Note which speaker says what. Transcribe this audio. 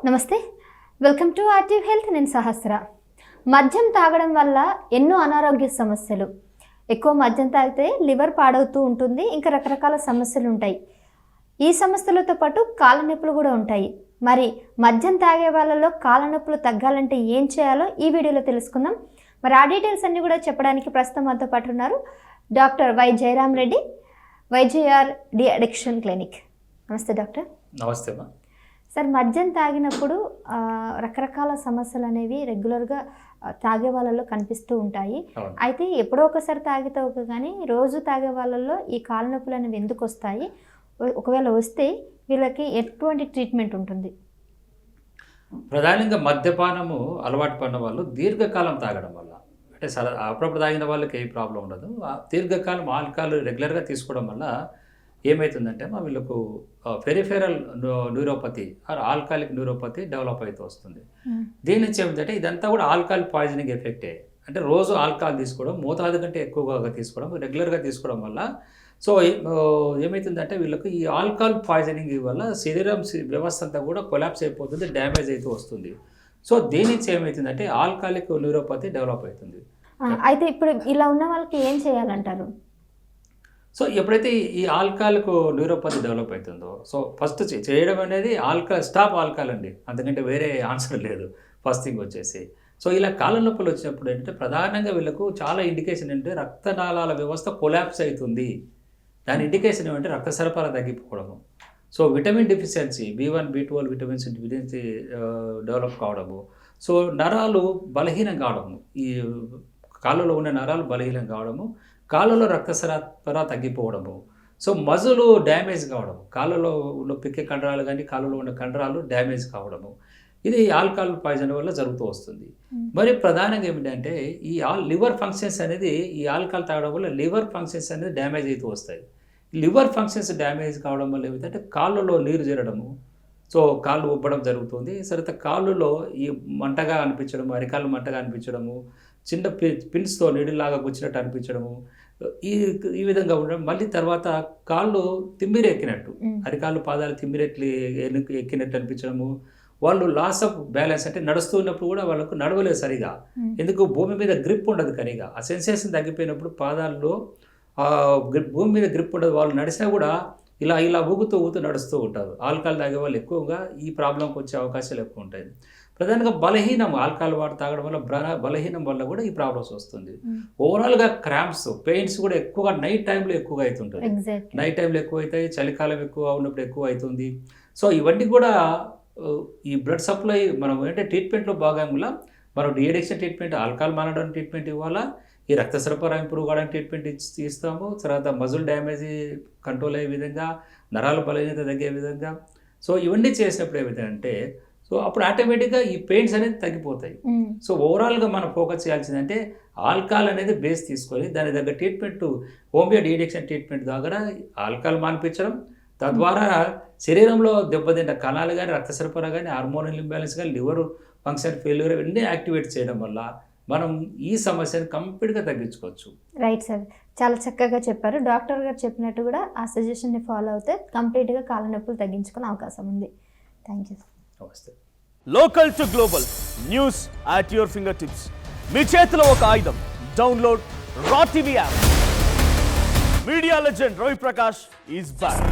Speaker 1: నమస్తే, welcome to active health. నేను సహస్ర. మద్యం తాగడం వల్ల ఎన్నో అనారోగ్య సమస్యలు. ఎక్కువ మద్యం తాగితే లివర్ పాడవుతూ ఉంటుంది, ఇంకా రకరకాల సమస్యలు ఉంటాయి. ఈ సమస్యలతో పాటు కాళ్ళ నొప్పులు కూడా ఉంటాయి. మరి మద్యం తాగే వాళ్ళలో కాళ్ళ నొప్పులు తగ్గాలంటే ఏం చేయాలో ఈ వీడియోలో తెలుసుకుందాం. మరి ఆ డీటెయిల్స్ అన్నీ కూడా చెప్పడానికి ప్రస్తుతం మనతో పాటు ఉన్నారు doctor Y Jayaram Reddy, YJR de addiction clinic. నమస్తే డాక్టర్.
Speaker 2: నమస్తే మా
Speaker 1: సార్, మద్యం తాగినప్పుడు రకరకాల సమస్యలు అనేవి రెగ్యులర్గా తాగే వాళ్ళలో కనిపిస్తూ ఉంటాయి. అయితే ఎప్పుడో ఒకసారి తాగితే ఒక కానీ రోజు తాగే వాళ్ళల్లో ఈ కాళ్ళ నొప్పులు అనేవి ఎందుకు వస్తాయి? ఒకవేళ వస్తే వీళ్ళకి ఎటువంటి ట్రీట్మెంట్ ఉంటుంది?
Speaker 2: ప్రధానంగా మద్యపానము అలవాటు పడిన వాళ్ళు దీర్ఘకాలం తాగడం వల్ల, అంటే అప్పుడప్పుడు తాగిన వాళ్ళకి ఏ ప్రాబ్లం ఉండదు. దీర్ఘకాలం ఆల్కహాల్ రెగ్యులర్గా తీసుకోవడం వల్ల ఏమవుతుందంటే వీళ్ళకు peripheral neuropathy alcoholic neuropathy develop అవుతూ వస్తుంది. దీని నుంచి ఏమిటంటే ఇదంతా కూడా ఆల్కహాల్ పాయిజనింగ్ ఎఫెక్టే. అంటే రోజు ఆల్కహాల్ తీసుకోవడం, మోతాదు కంటే ఎక్కువగా తీసుకోవడం, రెగ్యులర్గా తీసుకోవడం వల్ల సో ఏమవుతుందంటే వీళ్ళకు ఈ ఆల్కహాల్ పాయిజనింగ్ వల్ల శరీరం వ్యవస్థ అంతా కూడా కొలాప్స్ అయిపోతుంది, డ్యామేజ్ అవుతూ వస్తుంది. సో దీని నుంచి ఏమవుతుందంటే ఆల్కహాలిక్ న్యూరోపతి డెవలప్ అవుతుంది.
Speaker 1: అయితే ఇప్పుడు ఇలా ఉన్న వాళ్ళకి ఏం చేయాలంటారు?
Speaker 2: సో ఎప్పుడైతే ఈ ఆల్కహాల్కు న్యూరోపతి డెవలప్ అవుతుందో, సో ఫస్ట్ చేయడం అనేది స్టాప్ ఆల్కహాల్ అండి, అందుకంటే వేరే ఆన్సర్ లేదు. ఫస్ట్ థింగ్ వచ్చేసి సో ఇలా కాళ్ళ నొప్పులు వచ్చినప్పుడు ఏంటంటే ప్రధానంగా వీళ్ళకు చాలా ఇండికేషన్ ఏంటంటే రక్తనాళాల వ్యవస్థ కొలాప్స్ అవుతుంది. దాని ఇండికేషన్ ఏమంటే రక్త సరఫరా తగ్గిపోవడము, so vitamin deficiency B1, B12 vitamins deficiency develop కావడము, సో నరాలు బలహీనం కావడము, ఈ కాళ్ళలో ఉన్న నరాలు బలహీనం కావడము, కాళ్ళలో రక్త సరఫరా తగ్గిపోవడము, సో మజులు డ్యామేజ్ కావడము, కాళ్ళలో ఉన్న పిక్కే కండరాలు కానీ కాళ్ళలో ఉన్న కండరాలు డ్యామేజ్ కావడము, ఇది ఆల్కహాల్ పాయిజన్ వల్ల జరుగుతూ వస్తుంది. మరి ప్రధానంగా ఏమిటంటే ఈ లివర్ ఫంక్షన్స్ అనేది ఈ ఆల్కహాల్ తాగడం వల్ల లివర్ ఫంక్షన్స్ అనేది డ్యామేజ్ అవుతూ వస్తాయి. లివర్ ఫంక్షన్స్ డ్యామేజ్ కావడం వల్ల ఏమిటంటే కాళ్ళలో నీరు చేరడము, సో కాళ్ళు ఉబ్బడం జరుగుతుంది. తర్వాత కాళ్ళలో ఈ మంటగా అనిపించడము, అరికాళ్ళు మంటగా అనిపించడము, చిన్న పిన్స్తో నీడిలాగా గుచ్చినట్టు అనిపించడము, ఈ విధంగా ఉండడం. మళ్ళీ తర్వాత కాళ్ళు తిమ్మిరి ఎక్కినట్టు, అరికాళ్ళు పాదాలు తిమ్మిరెట్లు ఎక్కినట్టు అనిపించడము, వాళ్ళు లాస్ ఆఫ్ బ్యాలెన్స్, అంటే నడుస్తున్నప్పుడు కూడా వాళ్ళకు నడవలేదు సరిగా, ఎందుకు భూమి మీద గ్రిప్ ఉండదు కరిగా. ఆ సెన్సేషన్ తగ్గిపోయినప్పుడు పాదాల్లో భూమి మీద గ్రిప్ ఉండదు, వాళ్ళు నడిచినా కూడా ఇలా ఊగుతూ నడుస్తూ ఉంటారు. ఆల్కహాల్ తాగే వాళ్ళు ఎక్కువగా ఈ ప్రాబ్లంకి వచ్చే అవకాశాలు ఎక్కువ ఉంటాయి. ప్రధానంగా బలహీనం, ఆల్కహాల్ వాటర్ తాగడం వల్ల బలహీనం వల్ల కూడా ఈ ప్రాబ్లమ్స్ వస్తుంది. ఓవరాల్గా క్రాంప్స్, పెయిన్స్ కూడా ఎక్కువగా నైట్ టైంలో ఎక్కువగా అవుతుంటుంది. నైట్ టైంలో ఎక్కువ అవుతాయి, చలికాలం ఎక్కువ ఉన్నప్పుడు ఎక్కువ అవుతుంది. సో ఇవన్నీ కూడా ఈ బ్లడ్ సప్లై మనం ఏంటంటే ట్రీట్మెంట్లో భాగంగా మనం డీఅడిక్షన్ ట్రీట్మెంట్, ఆల్కహాల్ మానడానికి ట్రీట్మెంట్ ఇవ్వాలా, ఈ రక్త సరఫరా ఇంప్రూవ్ కావడానికి ట్రీట్మెంట్ ఇస్తాము. తర్వాత మజిల్ డ్యామేజ్ కంట్రోల్ అయ్యే విధంగా, నరాల బలహీనత తగ్గే విధంగా, సో ఇవన్నీ చేసినప్పుడు ఏమిటంటే సో అప్పుడు ఆటోమేటిక్గా ఈ పెయిన్స్ అనేది తగ్గిపోతాయి. సో ఓవరాల్గా మనం ఫోకస్ చేయాల్సిందంటే ఆల్కహాల్ అనేది బేస్ తీసుకొని దాని దగ్గర ట్రీట్మెంట్, హోమియో డీఅడిక్షన్ ట్రీట్మెంట్ దగ్గర ఆల్కహాల్ మానిపించడం, తద్వారా శరీరంలో దెబ్బతిన్న కణాలు కానీ, రక్త సరఫరా కానీ, హార్మోనల్ ఇంబ్యాలెన్స్ కానీ, లివర్ ఫంక్షన్ ఫెయిల్యూర్ ఇవన్నీ యాక్టివేట్ చేయడం వల్ల మనం ఈ సమస్యను కంప్లీట్గా తగ్గించుకోవచ్చు.
Speaker 1: రైట్ సార్, చాలా చక్కగా చెప్పారు. డాక్టర్ గారు చెప్పినట్టు కూడా ఆ సజెషన్ని ఫాలో అవుతే కంప్లీట్గా కాళ్ళ నొప్పులు తగ్గించుకునే అవకాశం ఉంది. Thank you.
Speaker 2: నమస్తే.
Speaker 3: Local to global news at your finger tips. మీ చేతిలో ఒక ఆయుధం. Download R TV app. Media legend Ravi Prakash is back.